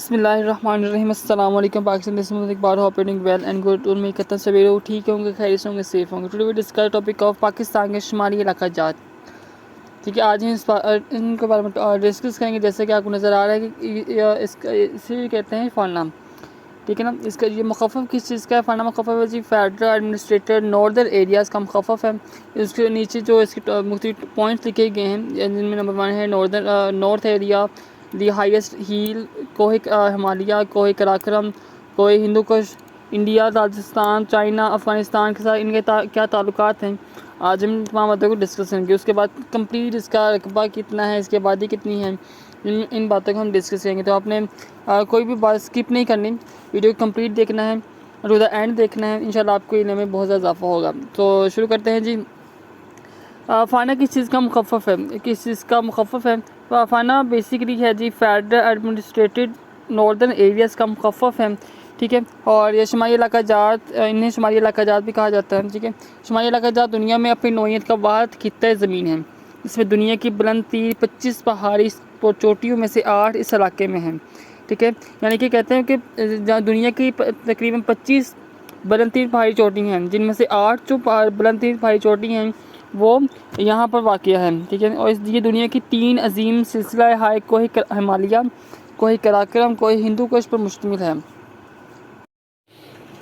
بسم اللہ الرحمن الرحیم۔ السلام علیکم پاکستان ایک بار آپریٹنگ ویل اینڈ گڈ میں کہتا ہوں سویرے ٹھیک ہوں گے، خیریت ہوں گے، سیف ہوں گے۔ Today we discuss topic of Pakistan کے شمالی علاقہ جات، ٹھیک ہے۔ آج ان کے بارے میں ڈسکس کریں گے۔ جیسے کہ آپ کو نظر آ رہا ہے کہ اسے کہتے ہیں فانا، ٹھیک ہے نا۔ اس کا یہ مخفف کس چیز کا ہے؟ فانا مخفف ہے جی فیڈرل ایڈمنسٹریٹر ناردرن ایریاز کا مخفف ہے۔ اس کے نیچے جو اس کے مختلف پوائنٹس لکھے گئے ہیں جن میں نمبر 1 ہے north area, the highest hill, کوہ ہمالیہ، کوہ کراکرم، کوہ ہندو کش، انڈیا، راجستھان، چائنا، افغانستان کے ساتھ ان کے کیا تعلقات ہیں، آج ہم تمام باتوں کو ڈسکس کریں گے۔ اس کے بعد کمپلیٹ اس کا رقبہ کتنا ہے، اس کی آبادی کتنی ہے، ان باتوں کو ہم ڈسکس کریں گے۔ تو آپ نے کوئی بھی بات اسکپ نہیں کرنی، ویڈیو کمپلیٹ دیکھنا ہے، ٹو دا اینڈ دیکھنا ہے، انشاءاللہ آپ کو علم میں بہت زیادہ اضافہ ہوگا۔ تو شروع کرتے ہیں جی۔ فانا کس چیز کا مخفف ہے؟ کس چیز کا مخفف ہے؟ فانا بیسیکلی ہے جی فیڈرل ایڈمنسٹریٹڈ ناردرن ایریاز کا مخفف ہے، ٹھیک ہے۔ اور یہ شمالی علاقہ جات، انہیں شمالی علاقہ جات بھی کہا جاتا ہے، ٹھیک ہے۔ شمالی علاقہ جات دنیا میں اپنی نوعیت کا واحد خطہ زمین ہے۔ اس میں دنیا کی بلند ترین 25 پہاڑی چوٹیوں میں سے 8 اس علاقے میں ہیں، ٹھیک ہے۔ یعنی کہ کہتے ہیں کہ دنیا کی تقریباً 25 بلند ترین پہاڑی چوٹی ہیں، جن میں سے 8 جو بلند ترین پہاڑی چوٹی ہیں وہ یہاں پر واقع ہے، ٹھیک ہے۔ اور یہ دنیا کی 3 عظیم سلسلہ ہائے کوہ ہمالیہ، کوہ کراکرم، کوہ ہندو کش پر مشتمل ہے۔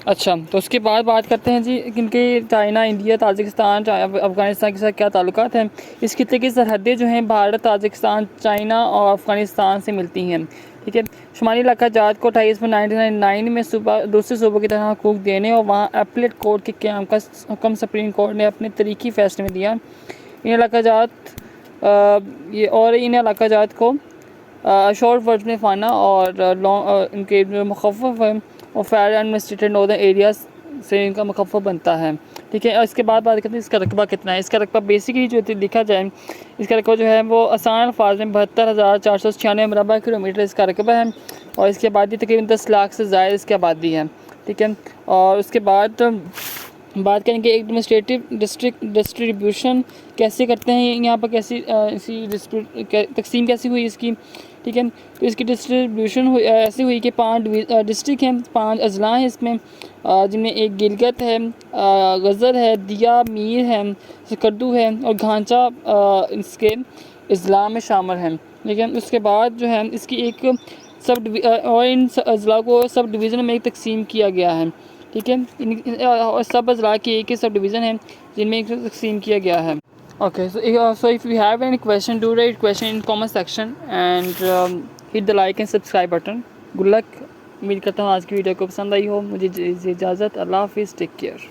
اچھا، تو اس کے بعد بات کرتے ہیں جی ان کے چائنا، انڈیا، تاجکستان، افغانستان کے ساتھ کیا تعلقات ہیں۔ اس خطے کی سرحدیں جو ہیں بھارت، تاجکستان، چائنا اور افغانستان سے ملتی ہیں، ٹھیک ہے۔ شمالی علاقہ جات کو 28 میں 1999 میں دوسرے صوبوں کی طرح حقوق دینے اور وہاں اپلیٹ کورٹ کے قیام کا حکم سپریم کورٹ نے اپنے تاریخی فیصلے میں دیا۔ ان علاقہ جات کو شارٹ ورڈ میں فانا اور ان کے مخفف ہے اور فیڈرل ایڈمنسٹریٹڈ ناردرن ایریاز سے ان کا مخفف بنتا ہے، ٹھیک ہے۔ اور اس کے بعد بات کرتے ہیں اس کا رقبہ کتنا ہے۔ اس کا رقبہ بیسیکلی جو لکھا جائے، اس کا رقبہ جو ہے وہ آسان الفاظ میں 72,496 مربع کلومیٹر اس کا رقبہ ہے، اور اس کی آبادی تقریباً 10 لاکھ سے زائد اس کی آبادی ہے، ٹھیک ہے۔ اور اس کے بعد بات کریں کہ ایڈمنسٹریٹو ڈسٹریبیوشن کیسے کرتے ہیں یہاں پر، کیسی تقسیم کیسی ہوئی اس کی، ٹھیک ہے۔ تو اس کی ڈسٹریبیوشن ایسی ہوئی کہ 5 ڈسٹرکٹ ہیں، 5 اضلاع ہیں اس میں، جن میں ایک گلگت ہے، غزر ہے، دیا، میر ہے، سکردو ہے اور گھانچہ اس کے اضلاع میں شامل ہیں، ٹھیک ہے۔ اس کے بعد جو ہے اس کی ایک اور ان اضلاع کو سب ڈویژن میں تقسیم کیا گیا ہے، ٹھیک ہے۔ سب اضلاع کی ایک ہی سب ڈویژن ہے جن میں ایک تقسیم کیا گیا ہے۔ Okay, so if you have any question, do write question in comment section and hit the like and subscribe button. Good luck. امید کرتا ہوں آج کی ویڈیو کو پسند آئی ہو۔ مجھے اجازت، اللہ حافظ، ٹیک کیئر۔